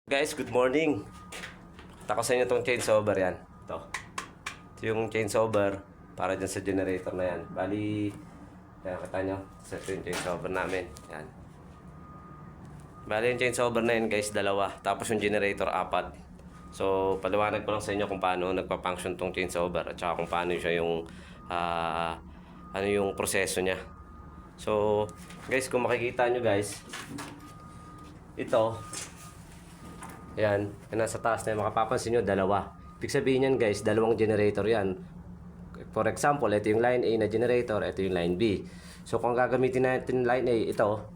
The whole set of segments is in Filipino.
Guys, good morning. Tako sa inyo itong chainsawer yan. Ito yung chainsawer para dyan sa generator na yan. Bali, kaya kita nyo. Ito yung chainsawer namin. Yan. Bali yung chainsawer na yan guys, dalawa. Tapos yung generator, apat. So, paliwanag ko lang sa inyo kung paano nagpa-function tong chainsawer at saka kung paano siya yung ano yung proseso niya. So, guys, kung makikita nyo guys, ito yan, yung nasa taas na yan, makapapansin nyo, dalawa. Ibig sabihin yan guys, dalawang generator yan. For example, ito yung line A na generator, ito yung line B. So kung gagamitin natin line A, ito,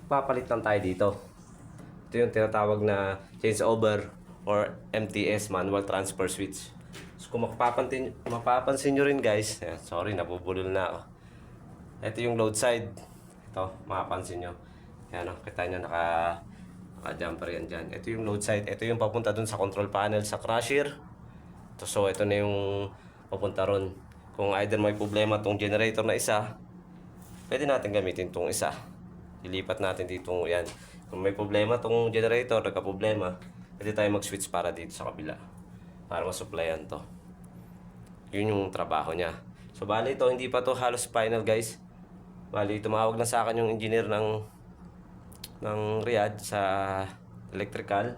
papalit lang tayo dito. Ito yung tinatawag na changeover or MTS, manual transfer switch. So kung mapapansin nyo rin guys, yan, sorry, nabubulol na ako. Ito yung load side. Ito, mapapansin nyo. Yan, kita nyo, naka-jumper yan dyan. Ito yung load side. Ito yung papunta dun sa control panel sa crusher. So, ito na yung papunta ron. Kung either may problema tong generator na isa, pwede natin gamitin tong isa. Ilipat natin dito yan. Kung may problema tong generator, nagka-problema, pwede tayo mag-switch para dito sa kabila. Para masupplyan to. Yun yung trabaho niya. So, bali ito, hindi pa to halos final guys. Bali, tumawag na sa akin yung engineer ng Riyadh sa electrical.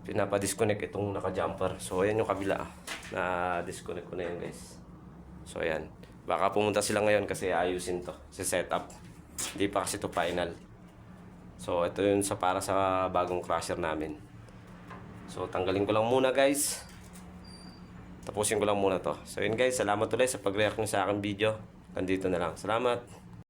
Pinapa-disconnect itong naka-jumper. So, ayan yung kabila. Na-disconnect ko na yun guys. So, ayan. Baka pumunta sila ngayon kasi ayusin to. Si setup. Hindi pa kasi to final. So, ito yun para sa bagong crusher namin. So, tanggalin ko lang muna guys. Tapusin ko lang muna to. So, yun guys. Salamat ulit sa pag-react nyo sa aking video. Nandito na lang. Salamat.